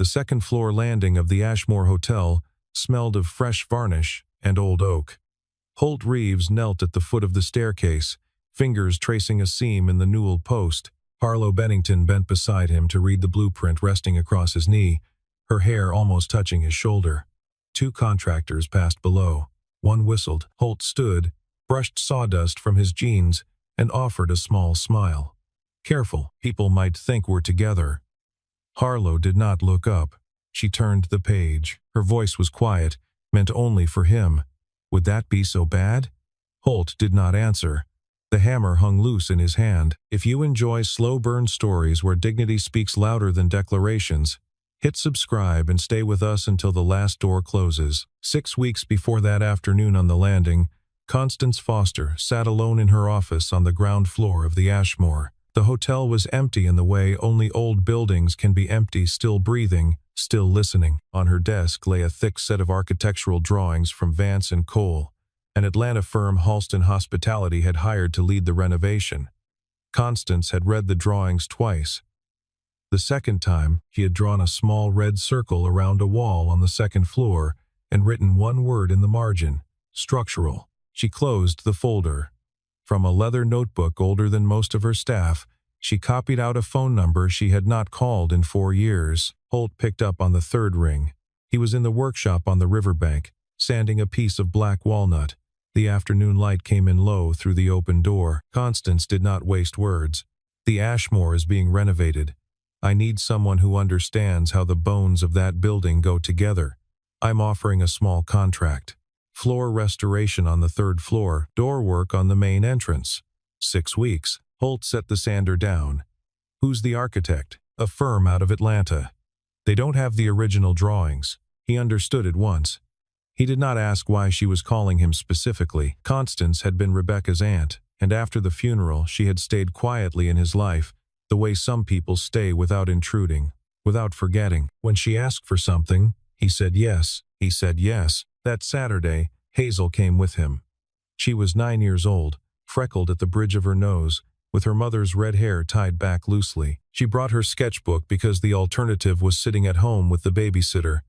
The second-floor landing of the Ashmore Hotel smelled of fresh varnish and old oak. Holt Reeves knelt at the foot of the staircase, fingers tracing a seam in the newel post. Harlow Bennington bent beside him to read the blueprint resting across his knee, her hair almost touching his shoulder. Two contractors passed below. One whistled. Holt stood, brushed sawdust from his jeans, and offered a small smile. "Careful, people might think we're together." Harlow did not look up. She turned the page. Her voice was quiet, meant only for him. Would that be so bad? Holt did not answer. The hammer hung loose in his hand. If you enjoy slow-burn stories where dignity speaks louder than declarations, hit subscribe and stay with us until the last door closes. 6 weeks before that afternoon on the landing, Constance Foster sat alone in her office on the ground floor of the Ashmore. The hotel was empty in the way only old buildings can be empty, still breathing, still listening. On her desk lay a thick set of architectural drawings from Vance & Cole, an Atlanta firm Halston Hospitality had hired to lead the renovation. Constance had read the drawings twice. The second time, he had drawn a small red circle around a wall on the second floor and written one word in the margin: structural. She closed the folder. From a leather notebook older than most of her staff, she copied out a phone number she had not called in 4 years. Holt picked up on the third ring. He was in the workshop on the riverbank, sanding a piece of black walnut. The afternoon light came in low through the open door. Constance did not waste words. "The Ashmore is being renovated. I need someone who understands how the bones of that building go together. I'm offering a small contract. Floor restoration on the third floor, door work on the main entrance. 6 weeks. Holt set the sander down. "Who's the architect?" "A firm out of Atlanta. They don't have the original drawings." He understood at once. He did not ask why she was calling him specifically. Constance had been Rebecca's aunt, and after the funeral she had stayed quietly in his life, the way some people stay without intruding, without forgetting. When she asked for something, he said yes. He said yes. That Saturday, Hazel came with him. She was 9 years old, freckled at the bridge of her nose, with her mother's red hair tied back loosely. She brought her sketchbook because the alternative was sitting at home with the babysitter,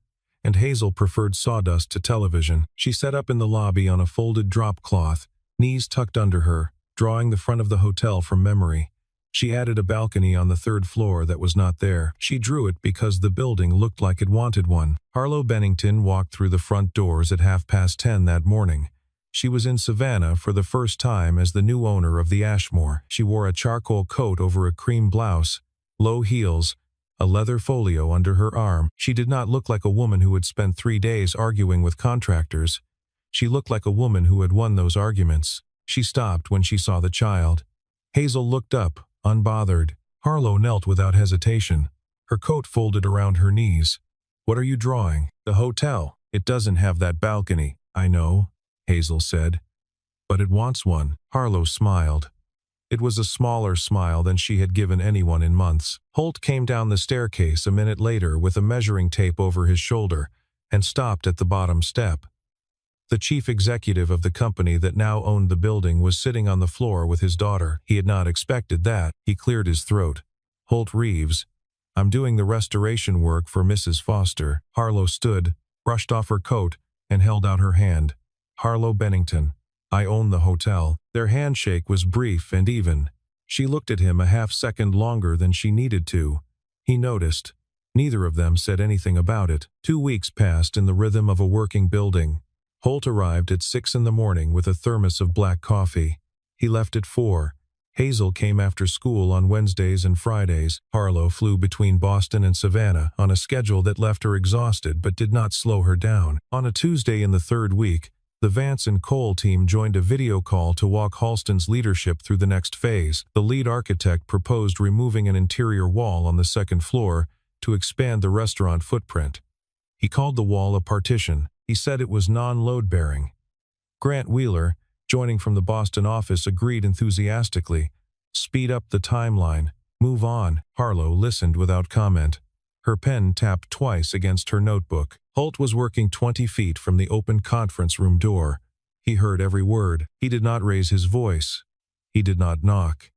and Hazel preferred sawdust to television. She sat up in the lobby on a folded drop cloth, knees tucked under her, drawing the front of the hotel from memory. She added a balcony on the third floor that was not there. She drew it because the building looked like it wanted one. Harlow Bennington walked through the front doors at 10:30 that morning. She was in Savannah for the first time as the new owner of the Ashmore. She wore a charcoal coat over a cream blouse, low heels, a leather folio under her arm. She did not look like a woman who had spent 3 days arguing with contractors. She looked like a woman who had won those arguments. She stopped when she saw the child. Hazel looked up, unbothered. Harlow knelt without hesitation, her coat folded around her knees. "What are you drawing?" "The hotel. It doesn't have that balcony." "I know," Hazel said. "But it wants one." Harlow smiled. It was a smaller smile than she had given anyone in months. Holt came down the staircase a minute later with a measuring tape over his shoulder and stopped at the bottom step. The chief executive of the company that now owned the building was sitting on the floor with his daughter. He had not expected that. He cleared his throat. "Holt Reeves. I'm doing the restoration work for Mrs. Foster." Harlow stood, brushed off her coat, and held out her hand. "Harlow Bennington. I own the hotel." Their handshake was brief and even. She looked at him a half-second longer than she needed to. He noticed. Neither of them said anything about it. 2 weeks passed in the rhythm of a working building. Holt arrived at 6 in the morning with a thermos of black coffee. He left at 4. Hazel came after school on Wednesdays and Fridays. Harlow flew between Boston and Savannah on a schedule that left her exhausted but did not slow her down. On a Tuesday in the third week, the Vance & Cole team joined a video call to walk Halston's leadership through the next phase. The lead architect proposed removing an interior wall on the second floor to expand the restaurant footprint. He called the wall a partition. He said it was non-load-bearing. Grant Wheeler, joining from the Boston office, agreed enthusiastically. "Speed up the timeline. Move on." Harlow listened without comment. Her pen tapped twice against her notebook. Holt was working 20 feet from the open conference room door. He heard every word. He did not raise his voice. He did not knock.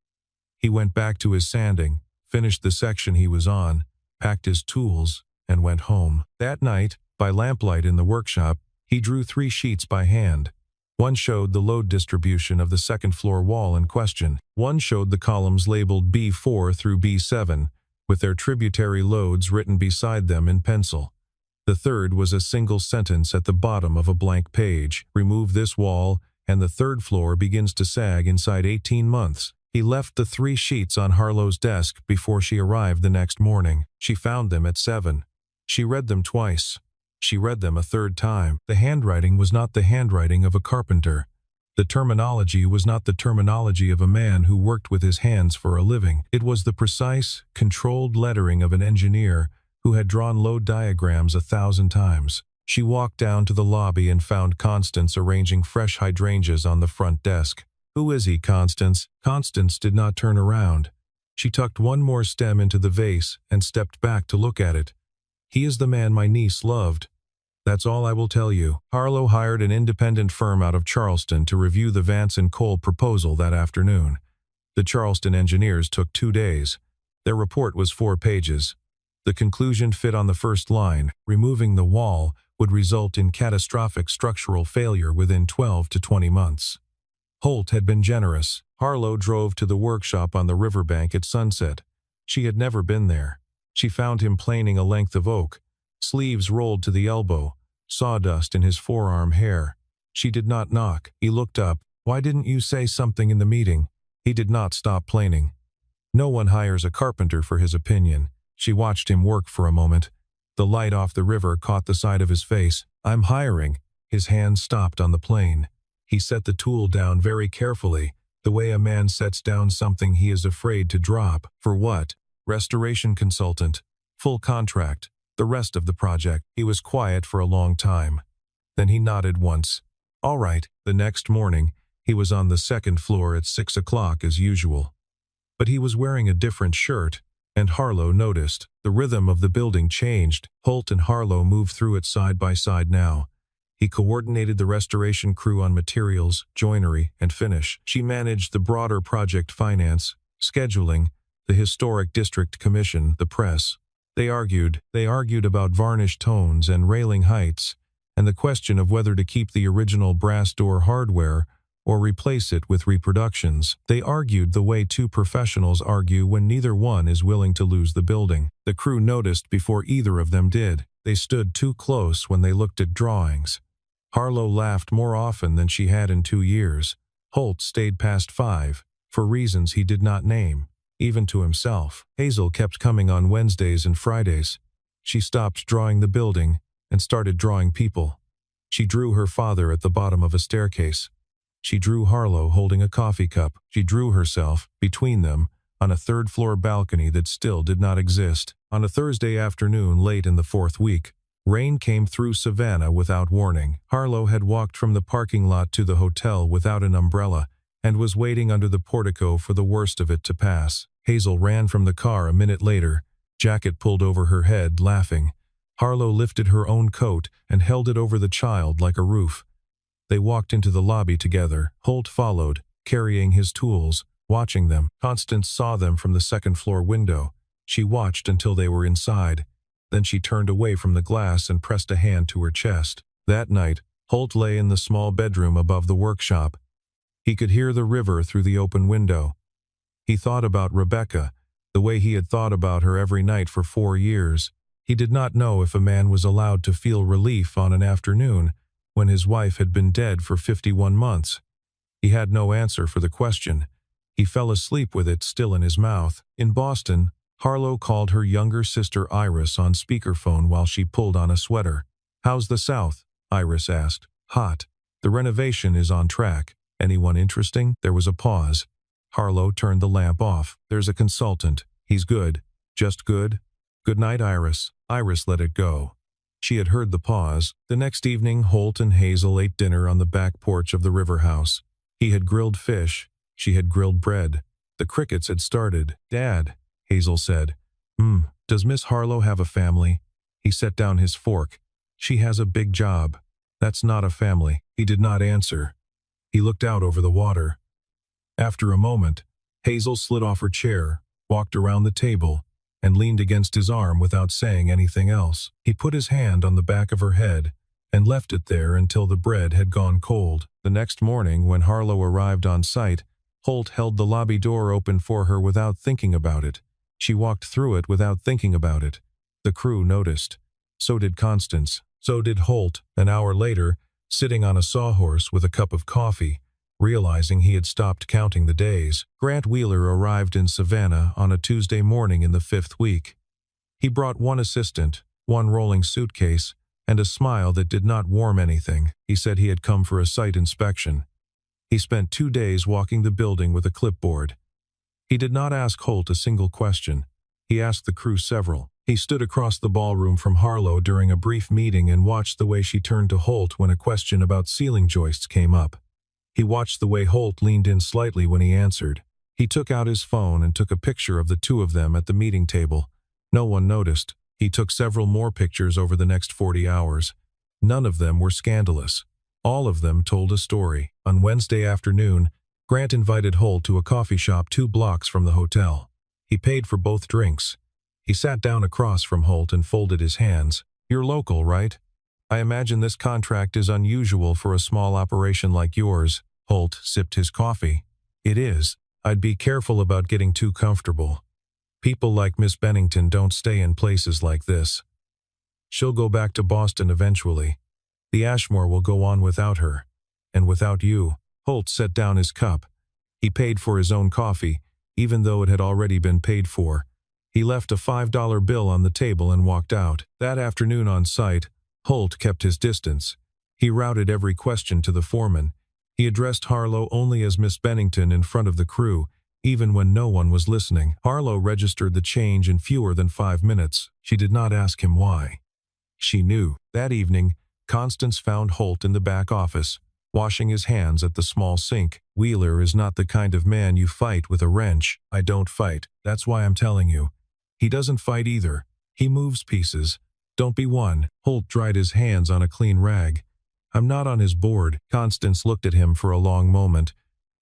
He went back to his sanding, finished the section he was on, packed his tools, and went home. That night, by lamplight in the workshop, he drew 3 sheets by hand. One showed the load distribution of the second-floor wall in question. One showed the columns labeled B4 through B7, with their tributary loads written beside them in pencil. The third was a single sentence at the bottom of a blank page. Remove this wall, and the third floor begins to sag inside 18 months. He left the 3 sheets on Harlow's desk before she arrived the next morning. She found them at 7. She read them twice. She read them a third time. The handwriting was not the handwriting of a carpenter. The terminology was not the terminology of a man who worked with his hands for a living. It was the precise, controlled lettering of an engineer who had drawn load diagrams 1,000 times. She walked down to the lobby and found Constance arranging fresh hydrangeas on the front desk. "Who is he, Constance?" Constance did not turn around. She tucked one more stem into the vase and stepped back to look at it. "He is the man my niece loved. That's all I will tell you." Harlow hired an independent firm out of Charleston to review the Vance and Cole proposal that afternoon. The Charleston engineers took 2 days. Their report was 4 pages. The conclusion fit on the first line: removing the wall would result in catastrophic structural failure within 12 to 20 months. Holt had been generous. Harlow drove to the workshop on the riverbank at sunset. She had never been there. She found him planing a length of oak, sleeves rolled to the elbow, sawdust in his forearm hair. She did not knock. He looked up. "Why didn't you say something in the meeting?" He did not stop planing. No one hires a carpenter for his opinion. She watched him work for a moment. The light off the river caught the side of his face. "I'm hiring." His hand stopped on the plane. He set the tool down very carefully, the way a man sets down something he is afraid to drop. "For what?" "Restoration consultant. Full contract. The rest of the project." He was quiet for a long time. Then he nodded once. "All right." The next morning, he was on the second floor at 6 o'clock as usual. But he was wearing a different shirt, and Harlow noticed. The rhythm of the building changed. Holt and Harlow moved through it side by side now. He coordinated the restoration crew on materials, joinery, and finish. She managed the broader project finance, scheduling, the Historic District Commission, the press. They argued about varnish tones and railing heights, and the question of whether to keep the original brass door hardware or replace it with reproductions. They argued the way 2 professionals argue when neither one is willing to lose the building. The crew noticed before either of them did. They stood too close when they looked at drawings. Harlow laughed more often than she had in 2 years. Holt stayed past 5, for reasons he did not name, even to himself. Hazel kept coming on Wednesdays and Fridays. She stopped drawing the building and started drawing people. She drew her father at the bottom of a staircase. She drew Harlow holding a coffee cup. She drew herself, between them, on a third-floor balcony that still did not exist. On a Thursday afternoon late in the 4th week, rain came through Savannah without warning. Harlow had walked from the parking lot to the hotel without an umbrella and was waiting under the portico for the worst of it to pass. Hazel ran from the car a minute later, jacket pulled over her head, laughing. Harlow lifted her own coat and held it over the child like a roof. They walked into the lobby together. Holt followed, carrying his tools, watching them. Constance saw them from the second-floor window. She watched until they were inside. Then she turned away from the glass and pressed a hand to her chest. That night, Holt lay in the small bedroom above the workshop. He could hear the river through the open window. He thought about Rebecca, the way he had thought about her every night for 4 years. He did not know if a man was allowed to feel relief on an afternoon when his wife had been dead for 51 months. He had no answer for the question. He fell asleep with it still in his mouth. In Boston, Harlow called her younger sister Iris on speakerphone while she pulled on a sweater. "How's the South?" Iris asked. "Hot. The renovation is on track. Anyone interesting?" There was a pause. Harlow turned the lamp off. "There's a consultant. He's good. Just good. Good night, Iris." Iris let it go. She had heard the pause. The next evening, Holt and Hazel ate dinner on the back porch of the river house. He had grilled fish. She had grilled bread. The crickets had started. "Dad," Hazel said. Does Miss Harlow have a family?" He set down his fork. "She has a big job. That's not a family." He did not answer. He looked out over the water. After a moment, Hazel slid off her chair, walked around the table, and leaned against his arm without saying anything else. He put his hand on the back of her head and left it there until the bread had gone cold. The next morning, when Harlow arrived on site, Holt held the lobby door open for her without thinking about it. She walked through it without thinking about it. The crew noticed. So did Constance. So did Holt, an hour later, sitting on a sawhorse with a cup of coffee, realizing he had stopped counting the days. Grant Wheeler arrived in Savannah on a Tuesday morning in the 5th week. He brought one assistant, one rolling suitcase, and a smile that did not warm anything. He said he had come for a site inspection. He spent 2 days walking the building with a clipboard. He did not ask Holt a single question. He asked the crew several. He stood across the ballroom from Harlow during a brief meeting and watched the way she turned to Holt when a question about ceiling joists came up. He watched the way Holt leaned in slightly when he answered. He took out his phone and took a picture of the two of them at the meeting table. No one noticed. He took several more pictures over the next 40 hours. None of them were scandalous. All of them told a story. On Wednesday afternoon, Grant invited Holt to a coffee shop 2 blocks from the hotel. He paid for both drinks. He sat down across from Holt and folded his hands. "You're local, right? I imagine this contract is unusual for a small operation like yours." Holt sipped his coffee. "It is. I'd be careful about getting too comfortable. People like Miss Bennington don't stay in places like this. She'll go back to Boston eventually. The Ashmore will go on without her. And without you." Holt set down his cup. He paid for his own coffee, even though it had already been paid for. He left a $5 bill on the table and walked out. That afternoon on site, Holt kept his distance. He routed every question to the foreman. He addressed Harlow only as Miss Bennington in front of the crew, even when no one was listening. Harlow registered the change in fewer than 5 minutes. She did not ask him why. She knew. That evening, Constance found Holt in the back office, washing his hands at the small sink. "Wheeler is not the kind of man you fight with a wrench." "I don't fight. That's why I'm telling you. He doesn't fight either. He moves pieces. Don't be one." Holt dried his hands on a clean rag. "I'm not on his board." Constance looked at him for a long moment.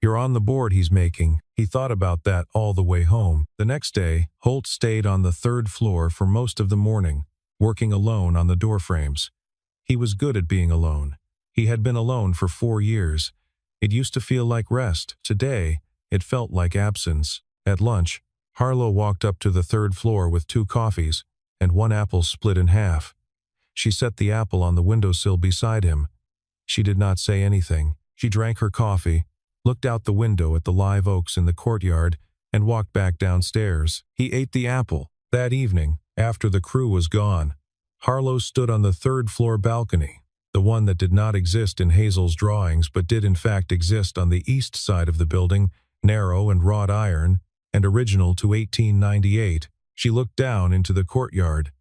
"You're on the board he's making." He thought about that all the way home. The next day, Holt stayed on the 3rd floor for most of the morning, working alone on the door frames. He was good at being alone. He had been alone for 4 years. It used to feel like rest. Today, it felt like absence. At lunch, Harlow walked up to the 3rd floor with 2 coffees and 1 apple split in half. She set the apple on the windowsill beside him. She did not say anything. She drank her coffee, looked out the window at the live oaks in the courtyard, and walked back downstairs. He ate the apple. That evening, after the crew was gone, Harlow stood on the 3rd floor balcony, the one that did not exist in Hazel's drawings but did in fact exist on the east side of the building, narrow and wrought iron, and original to 1898. She looked down into the courtyard.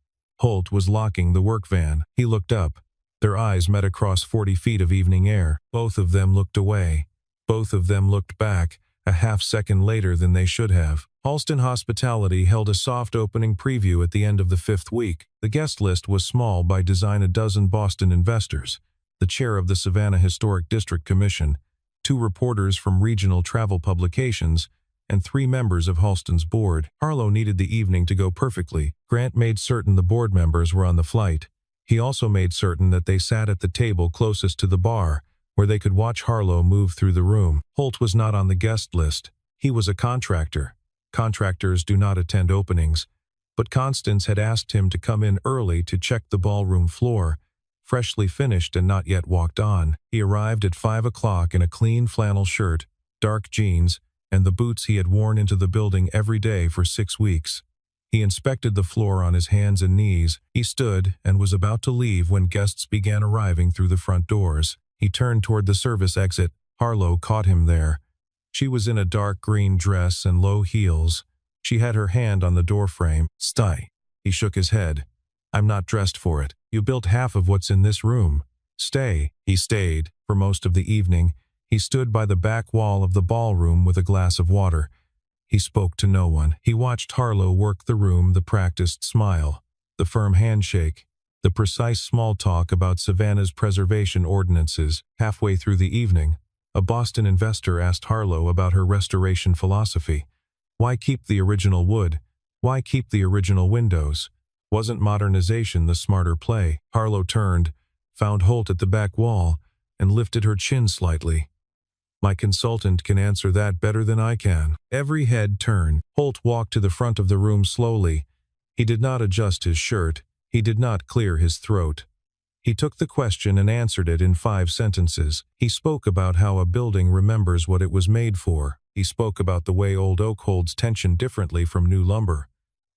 Holt was locking the work van. He looked up. Their eyes met across 40 feet of evening air. Both of them looked away. Both of them looked back, a half-second later than they should have. Halston Hospitality held a soft opening preview at the end of the 5th week. The guest list was small by design: a dozen Boston investors, the chair of the Savannah Historic District Commission, 2 reporters from regional travel publications, and 3 members of Halston's board. Harlow needed the evening to go perfectly. Grant made certain the board members were on the flight. He also made certain that they sat at the table closest to the bar, where they could watch Harlow move through the room. Holt was not on the guest list. He was a contractor. Contractors do not attend openings, but Constance had asked him to come in early to check the ballroom floor, freshly finished and not yet walked on. He arrived at 5 o'clock in a clean flannel shirt, dark jeans, and the boots he had worn into the building every day for 6 weeks. He inspected the floor on his hands and knees. He stood and was about to leave when guests began arriving through the front doors. He turned toward the service exit. Harlow caught him there. She was in a dark green dress and low heels. She had her hand on the doorframe. "Stay." He shook his head. "I'm not dressed for it. You built half of what's in this room. Stay." He stayed. For most of the evening, he stood by the back wall of the ballroom with a glass of water. He spoke to no one. He watched Harlow work the room, the practiced smile, the firm handshake, the precise small talk about Savannah's preservation ordinances. Halfway through the evening, a Boston investor asked Harlow about her restoration philosophy. Why keep the original wood? Why keep the original windows? Wasn't modernization the smarter play? Harlow turned, found Holt at the back wall, and lifted her chin slightly. My consultant can answer that better than I can. Every head turned. Holt walked to the front of the room slowly. He did not adjust his shirt. He did not clear his throat. He took the question and answered it in 5 sentences. He spoke about how a building remembers what it was made for. He spoke about the way old oak holds tension differently from new lumber.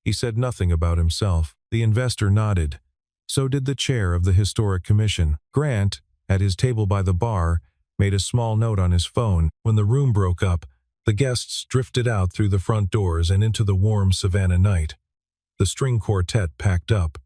He said nothing about himself. The investor nodded. So did the chair of the Historic Commission. Grant, at his table by the bar, made a small note on his phone. When the room broke up, the guests drifted out through the front doors and into the warm Savannah night. The string quartet packed up.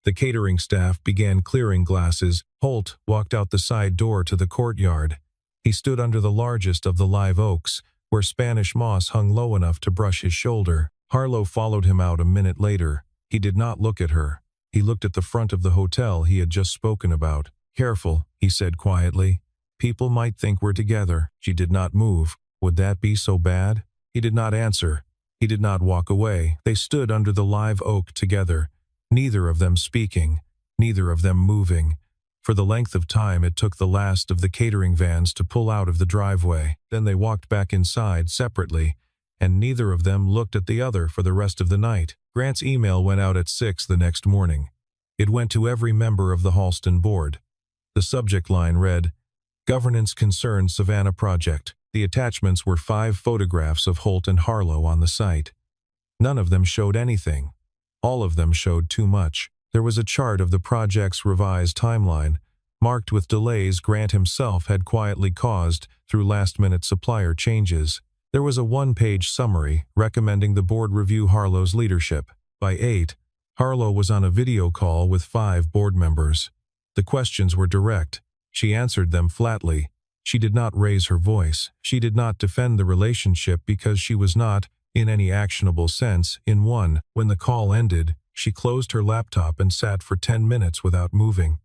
The catering staff began clearing glasses. Holt walked out the side door to the courtyard. He stood under the largest of the live oaks, where Spanish moss hung low enough to brush his shoulder. Harlow followed him out a minute later. He did not look at her. He looked at the front of the hotel he had just spoken about. "Careful," he said quietly. "People might think we're together." She did not move. Would that be so bad? He did not answer. He did not walk away. They stood under the live oak together, neither of them speaking, neither of them moving. For the length of time it took the last of the catering vans to pull out of the driveway. Then they walked back inside separately, and neither of them looked at the other for the rest of the night. Grant's email went out at 6 the next morning. It went to every member of the Halston board. The subject line read, "Governance Concerns Savannah Project." The attachments were 5 photographs of Holt and Harlow on the site. None of them showed anything. All of them showed too much. There was a chart of the project's revised timeline, marked with delays Grant himself had quietly caused through last-minute supplier changes. There was a 1-page summary recommending the board review Harlow's leadership. By 8, Harlow was on a video call with 5 board members. The questions were direct. She answered them flatly. She did not raise her voice. She did not defend the relationship because she was not, in any actionable sense, in one. When the call ended, she closed her laptop and sat for 10 minutes without moving.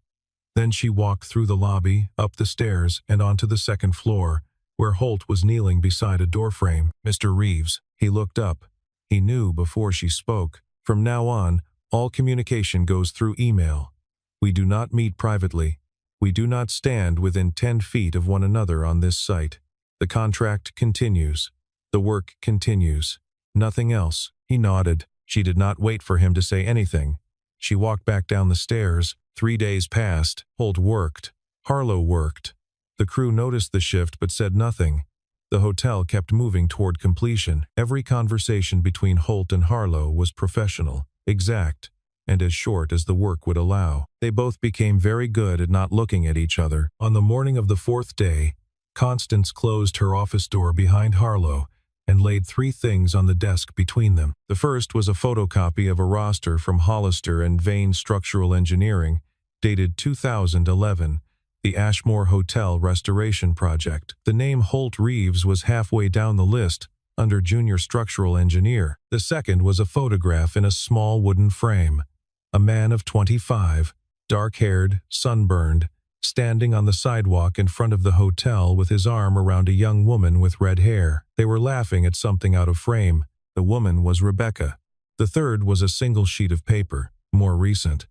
Then she walked through the lobby, up the stairs, and onto the 2nd floor, where Holt was kneeling beside a doorframe. "Mr. Reeves." He looked up. He knew before she spoke. "From now on, all communication goes through email. We do not meet privately. We do not stand within 10 feet of one another on this site. The contract continues. The work continues. Nothing else." He nodded. She did not wait for him to say anything. She walked back down the stairs. 3 days passed. Holt worked. Harlow worked. The crew noticed the shift but said nothing. The hotel kept moving toward completion. Every conversation between Holt and Harlow was professional, exact, and as short as the work would allow. They both became very good at not looking at each other. On the morning of the 4th day, Constance closed her office door behind Harlow and laid 3 things on the desk between them. The first was a photocopy of a roster from Hollister and Vane Structural Engineering, dated 2011, the Ashmore Hotel Restoration Project. The name Holt Reeves was halfway down the list, under Junior Structural Engineer. The second was a photograph in a small wooden frame. A man of 25, dark-haired, sunburned, standing on the sidewalk in front of the hotel with his arm around a young woman with red hair. They were laughing at something out of frame. The woman was Rebecca. The third was a single sheet of paper, more recent.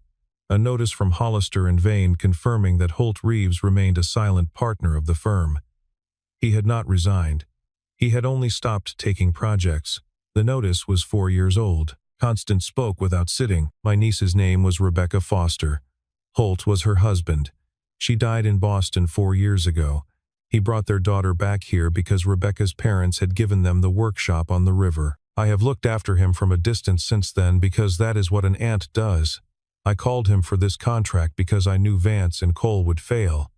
A notice from Hollister and Vane confirming that Holt Reeves remained a silent partner of the firm. He had not resigned. He had only stopped taking projects. The notice was 4 years old. Constance spoke without sitting. "My niece's name was Rebecca Foster. Holt was her husband. She died in Boston 4 years ago. He brought their daughter back here because Rebecca's parents had given them the workshop on the river. I have looked after him from a distance since then because that is what an aunt does. I called him for this contract because I knew Vance and Cole would fail.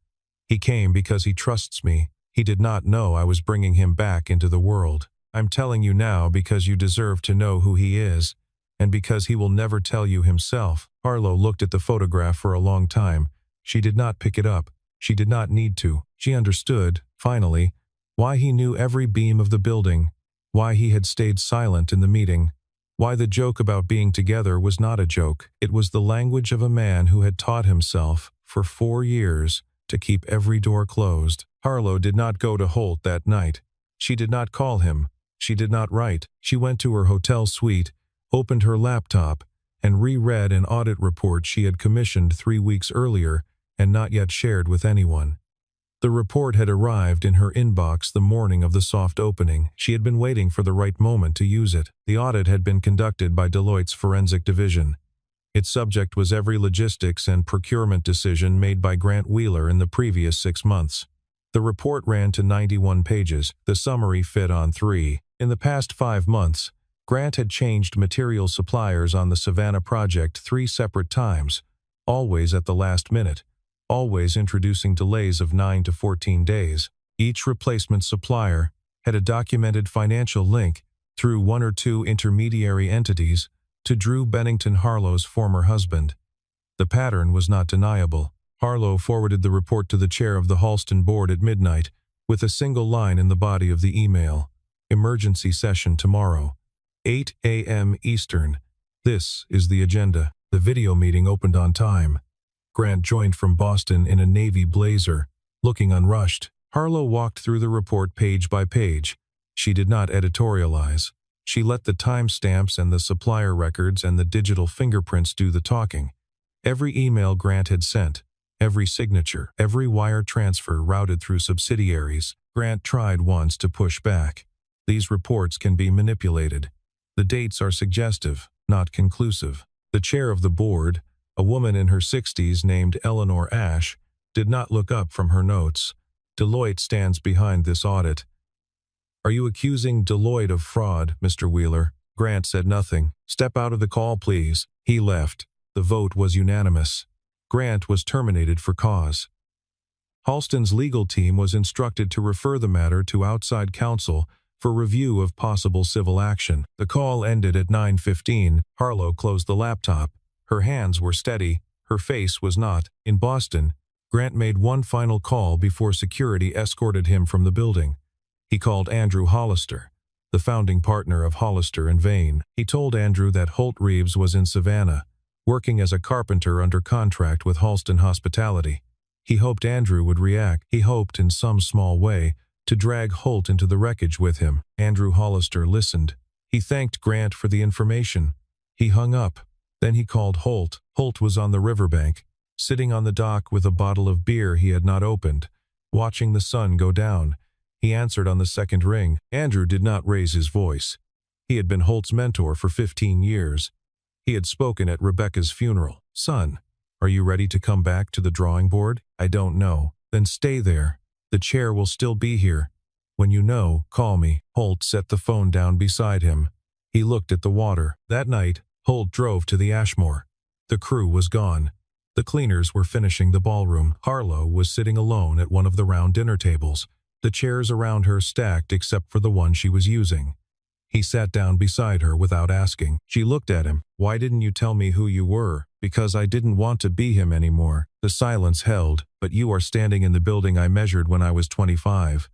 He came because he trusts me. He did not know I was bringing him back into the world. I'm telling you now because you deserve to know who he is, and because he will never tell you himself." Harlow looked at the photograph for a long time. She did not pick it up. She did not need to. She understood, finally, why he knew every beam of the building, why he had stayed silent in the meeting, why the joke about being together was not a joke. It was the language of a man who had taught himself, for 4 years, to keep every door closed. Harlow did not go to Holt that night. She did not call him. She did not write. She went to her hotel suite, opened her laptop, and reread an audit report she had commissioned 3 weeks earlier and not yet shared with anyone. The report had arrived in her inbox the morning of the soft opening. She had been waiting for the right moment to use it. The audit had been conducted by Deloitte's forensic division. Its subject was every logistics and procurement decision made by Grant Wheeler in the previous 6 months. The report ran to 91 pages. The summary fit on 3. In the past 5 months, Grant had changed material suppliers on the Savannah project 3 separate times, always at the last minute, always introducing delays of 9 to 14 days. Each replacement supplier had a documented financial link through 1 or 2 intermediary entities to Drew Bennington Harlow's former husband. The pattern was not deniable. Harlow forwarded the report to the chair of the Halston board at midnight, with a single line in the body of the email: "Emergency session tomorrow, 8 a.m. Eastern. This is the agenda." The video meeting opened on time. Grant joined from Boston in a navy blazer, looking unrushed. Harlow walked through the report page by page. She did not editorialize. She let the timestamps and the supplier records and the digital fingerprints do the talking. Every email Grant had sent, every signature, every wire transfer routed through subsidiaries. Grant tried once to push back. "These reports can be manipulated. The dates are suggestive, not conclusive." The chair of the board, a woman in her 60s named Eleanor Ash, did not look up from her notes. "Deloitte stands behind this audit." "Are you accusing Deloitte of fraud, Mr. Wheeler?" Grant said nothing. "Step out of the call, please." He left. The vote was unanimous. Grant was terminated for cause. Halston's legal team was instructed to refer the matter to outside counsel for review of possible civil action. The call ended at 9:15. Harlow closed the laptop. Her hands were steady. Her face was not. In Boston, Grant made one final call before security escorted him from the building. He called Andrew Hollister, the founding partner of Hollister and Vane. He told Andrew that Holt Reeves was in Savannah, working as a carpenter under contract with Halston Hospitality. He hoped Andrew would react. He hoped, in some small way, to drag Holt into the wreckage with him. Andrew Hollister listened. He thanked Grant for the information. He hung up. Then he called Holt. Holt was on the riverbank, sitting on the dock with a bottle of beer he had not opened, watching the sun go down. He answered on the second ring. Andrew did not raise his voice. He had been Holt's mentor for 15 years. He had spoken at Rebecca's funeral. "Son, are you ready to come back to the drawing board?" "I don't know." "Then stay there. The chair will still be here. When you know, call me." Holt set the phone down beside him. He looked at the water. That night, Holt drove to the Ashmore. The crew was gone. The cleaners were finishing the ballroom. Harlow was sitting alone at one of the round dinner tables, the chairs around her stacked except for the one she was using. He sat down beside her without asking. She looked at him. "Why didn't you tell me who you were?" "Because I didn't want to be him anymore." The silence held. "But you are standing in the building I measured when I was 25,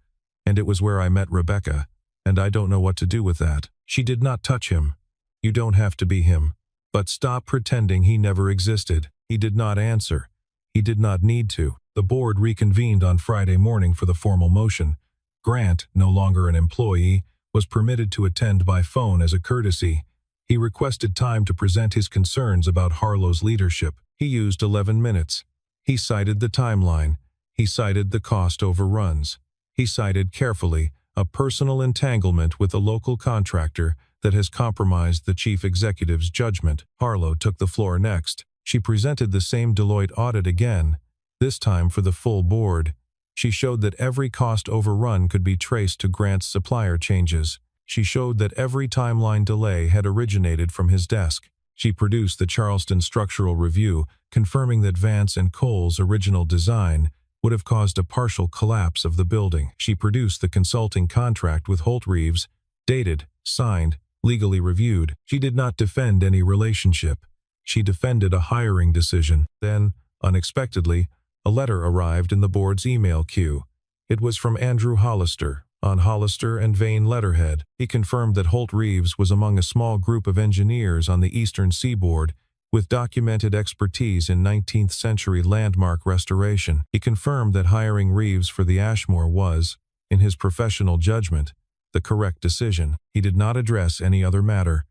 and it was where I met Rebecca, and I don't know what to do with that." She did not touch him. "You don't have to be him. But stop pretending he never existed." He did not answer. He did not need to. The board reconvened on Friday morning for the formal motion. Grant, no longer an employee, was permitted to attend by phone as a courtesy. He requested time to present his concerns about Harlow's leadership. He used 11 minutes. He cited the timeline. He cited the cost overruns. He cited carefully a personal entanglement with a local contractor that has compromised the chief executive's judgment. Harlow took the floor next. She presented the same Deloitte audit again, this time for the full board. She showed that every cost overrun could be traced to Grant's supplier changes. She showed that every timeline delay had originated from his desk. She produced the Charleston Structural Review, confirming that Vance and Cole's original design would have caused a partial collapse of the building. She produced the consulting contract with Holt Reeves, dated, signed, legally reviewed. She did not defend any relationship. She defended a hiring decision. Then, unexpectedly, a letter arrived in the board's email queue. It was from Andrew Hollister, on Hollister and Vane letterhead. He confirmed that Holt Reeves was among a small group of engineers on the eastern seaboard with documented expertise in 19th century landmark restoration. He confirmed that hiring Reeves for the Ashmore was, in his professional judgment, the correct decision. He did not address any other matter.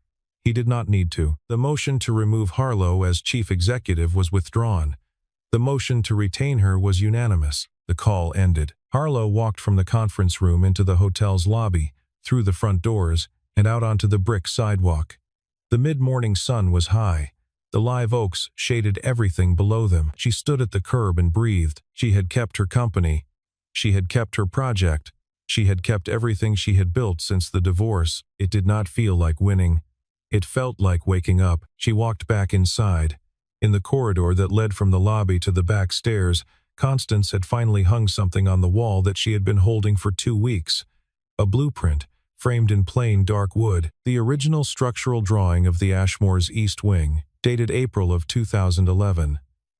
He did not need to. The motion to remove Harlow as chief executive was withdrawn. The motion to retain her was unanimous. The call ended. Harlow walked from the conference room into the hotel's lobby, through the front doors, and out onto the brick sidewalk. The mid-morning sun was high. The live oaks shaded everything below them. She stood at the curb and breathed. She had kept her company. She had kept her project. She had kept everything she had built since the divorce. It did not feel like winning. It felt like waking up. She walked back inside. In the corridor that led from the lobby to the back stairs, Constance had finally hung something on the wall that she had been holding for 2 weeks. A blueprint, framed in plain dark wood, the original structural drawing of the Ashmore's East Wing, dated April of 2011.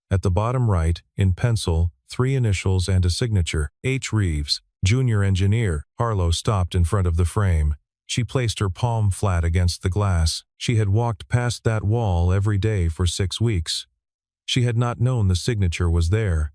At the bottom right, in pencil, 3 initials and a signature, H. Reeves, Junior Engineer. Harlow stopped in front of the frame. She placed her palm flat against the glass. She had walked past that wall every day for 6 weeks. She had not known the signature was there.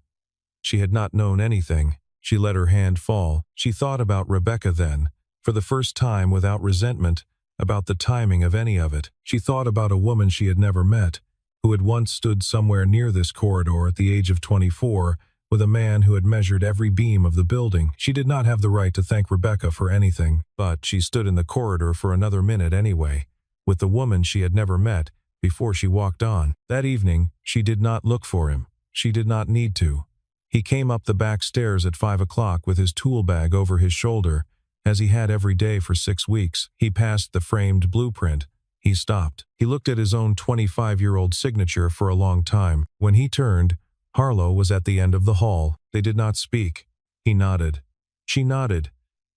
She had not known anything. She let her hand fall. She thought about Rebecca then, for the first time without resentment, about the timing of any of it. She thought about a woman she had never met, who had once stood somewhere near this corridor at the age of 24, with a man who had measured every beam of the building. She did not have the right to thank Rebecca for anything, but she stood in the corridor for another minute anyway, with the woman she had never met, before she walked on. That evening, she did not look for him. She did not need to. He came up the back stairs at 5 o'clock with his tool bag over his shoulder, as he had every day for 6 weeks. He passed the framed blueprint. He stopped. He looked at his own 25-year-old signature for a long time. When he turned, Harlow was at the end of the hall. They did not speak. He nodded. She nodded.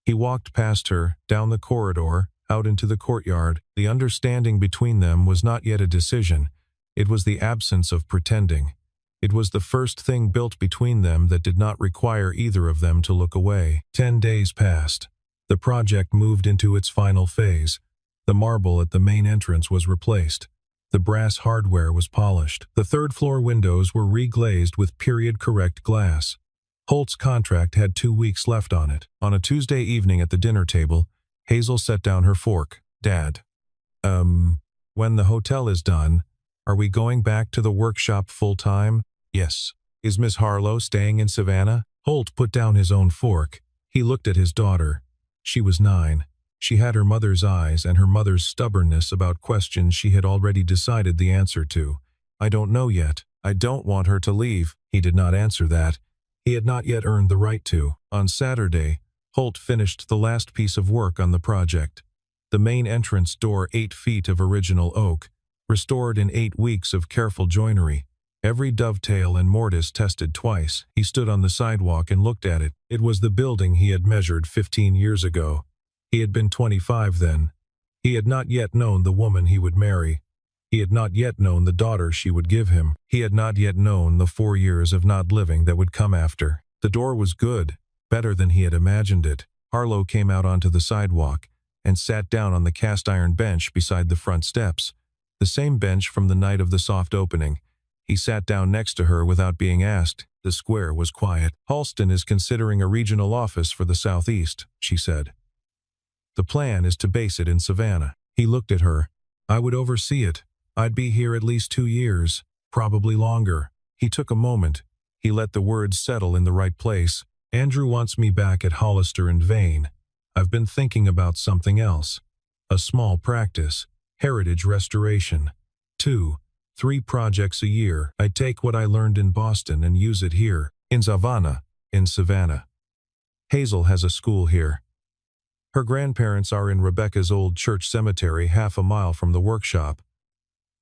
He walked past her, down the corridor, out into the courtyard. The understanding between them was not yet a decision. It was the absence of pretending. It was the first thing built between them that did not require either of them to look away. 10 days passed. The project moved into its final phase. The marble at the main entrance was replaced. The brass hardware was polished. The third-floor windows were reglazed with period-correct glass. Holt's contract had 2 weeks left on it. On a Tuesday evening at the dinner table, Hazel set down her fork. "Dad, when the hotel is done, are we going back to the workshop full-time?" "Yes." "Is Miss Harlow staying in Savannah?" Holt put down his own fork. He looked at his daughter. She was 9. She had her mother's eyes and her mother's stubbornness about questions she had already decided the answer to. "I don't know yet. I don't want her to leave." He did not answer that. He had not yet earned the right to. On Saturday, Holt finished the last piece of work on the project. The main entrance door, 8 feet of original oak, restored in 8 weeks of careful joinery. Every dovetail and mortise tested twice. He stood on the sidewalk and looked at it. It was the building he had measured 15 years ago. He had been 25 then. He had not yet known the woman he would marry. He had not yet known the daughter she would give him. He had not yet known the 4 years of not living that would come after. The door was good, better than he had imagined it. Harlow came out onto the sidewalk and sat down on the cast-iron bench beside the front steps, the same bench from the night of the soft opening. He sat down next to her without being asked. The square was quiet. "Halston is considering a regional office for the Southeast," she said. "The plan is to base it in Savannah." He looked at her. "I would oversee it. I'd be here at least 2 years, probably longer." He took a moment. He let the words settle in the right place. "Andrew wants me back at Hollister and Vane. I've been thinking about something else. A small practice. Heritage restoration. 2, 3 projects a year. I take what I learned in Boston and use it here. In Savannah. Hazel has a school here. Her grandparents are in Rebecca's old church cemetery 1/2 a mile from the workshop.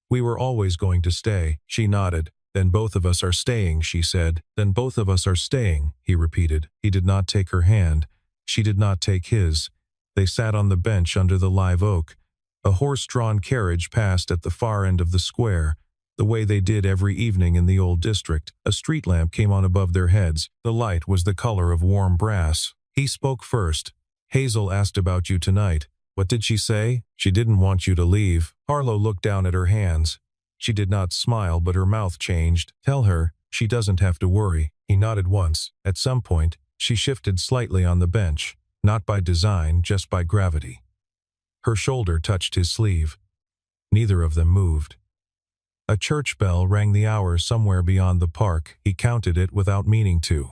We were always going to stay." She nodded. "Then both of us are staying," she said. "Then both of us are staying," he repeated. He did not take her hand. She did not take his. They sat on the bench under the live oak. A horse-drawn carriage passed at the far end of the square, the way they did every evening in the old district. A street lamp came on above their heads. The light was the color of warm brass. He spoke first. "Hazel asked about you tonight. What did she say?" "She didn't want you to leave." Harlow looked down at her hands. She did not smile, but her mouth changed. "Tell her she doesn't have to worry." He nodded once. At some point, she shifted slightly on the bench, not by design, just by gravity. Her shoulder touched his sleeve. Neither of them moved. A church bell rang the hour somewhere beyond the park. He counted it without meaning to.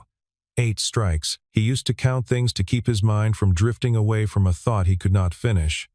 8 strikes. He used to count things to keep his mind from drifting away from a thought he could not finish.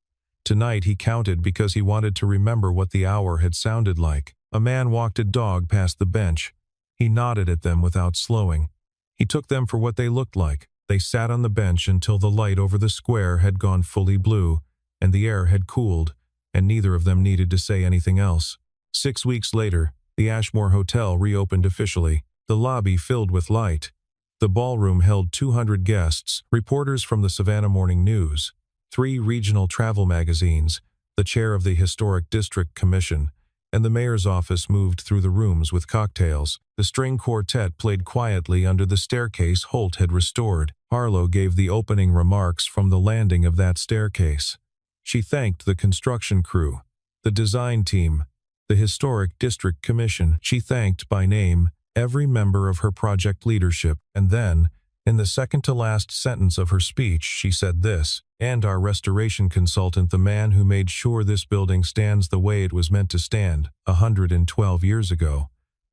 Tonight he counted because he wanted to remember what the hour had sounded like. A man walked a dog past the bench. He nodded at them without slowing. He took them for what they looked like. They sat on the bench until the light over the square had gone fully blue, and the air had cooled, and neither of them needed to say anything else. 6 weeks later, the Ashmore Hotel reopened officially, the lobby filled with light. The ballroom held 200 guests, reporters from the Savannah Morning News, 3 regional travel magazines, the chair of the Historic District Commission, and the mayor's office moved through the rooms with cocktails. The string quartet played quietly under the staircase Holt had restored. Harlow gave the opening remarks from the landing of that staircase. She thanked the construction crew, the design team, the Historic District Commission. She thanked by name every member of her project leadership, and then, in the second-to-last sentence of her speech, she said this, "And our restoration consultant, the man who made sure this building stands the way it was meant to stand 112 years ago,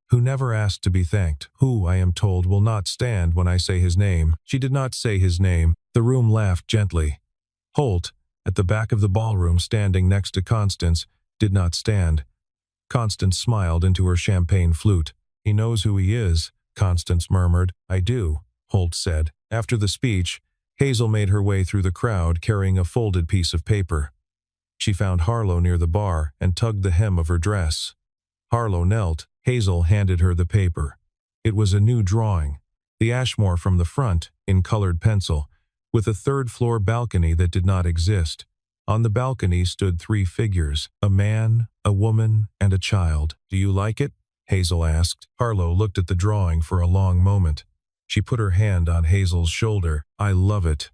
who never asked to be thanked, who, I am told, will not stand when I say his name." She did not say his name. The room laughed gently. Holt, at the back of the ballroom standing next to Constance, did not stand. Constance smiled into her champagne flute. "He knows who he is," Constance murmured. "I do," Holt said. After the speech, Hazel made her way through the crowd carrying a folded piece of paper. She found Harlow near the bar and tugged the hem of her dress. Harlow knelt. Hazel handed her the paper. It was a new drawing, the Ashmore from the front, in colored pencil, with a third-floor balcony that did not exist. On the balcony stood 3 figures, a man, a woman, and a child. "Do you like it?" Hazel asked. Harlow looked at the drawing for a long moment. She put her hand on Hazel's shoulder. "I love it.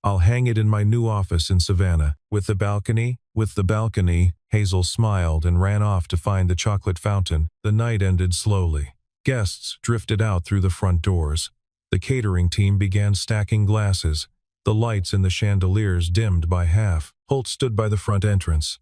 I'll hang it in my new office in Savannah." "With the balcony?" "With the balcony." Hazel smiled and ran off to find the chocolate fountain. The night ended slowly. Guests drifted out through the front doors. The catering team began stacking glasses. The lights in the chandeliers dimmed by half. Holt stood by the front entrance.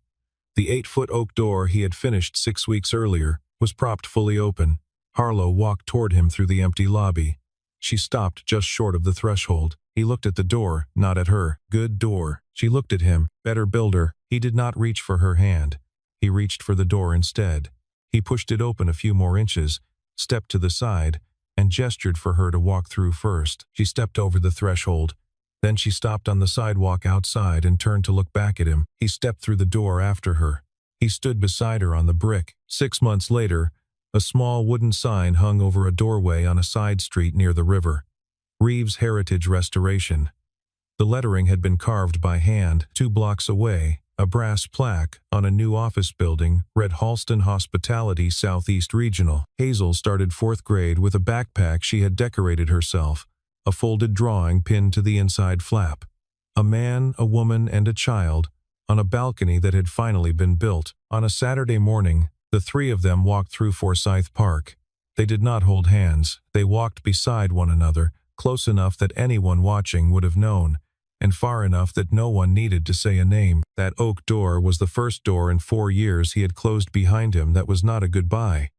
The 8-foot oak door he had finished 6 weeks earlier was propped fully open. Harlow walked toward him through the empty lobby. She stopped just short of the threshold. He looked at the door, not at her. Good door. She looked at him. Better builder. He did not reach for her hand. He reached for the door instead. He pushed it open a few more inches, stepped to the side, and gestured for her to walk through first. She stepped over the threshold. Then she stopped on the sidewalk outside and turned to look back at him. He stepped through the door after her. He stood beside her on the brick. 6 months later, a small wooden sign hung over a doorway on a side street near the river. Reeves Heritage Restoration. The lettering had been carved by hand. 2 blocks away, a brass plaque on a new office building read Halston Hospitality Southeast Regional. Hazel started 4th grade with a backpack she had decorated herself, a folded drawing pinned to the inside flap. A man, a woman, and a child on a balcony that had finally been built. On a Saturday morning, the 3 of them walked through Forsyth Park. They did not hold hands. They walked beside one another, close enough that anyone watching would have known, and far enough that no one needed to say a name. That oak door was the first door in 4 years he had closed behind him that was not a goodbye.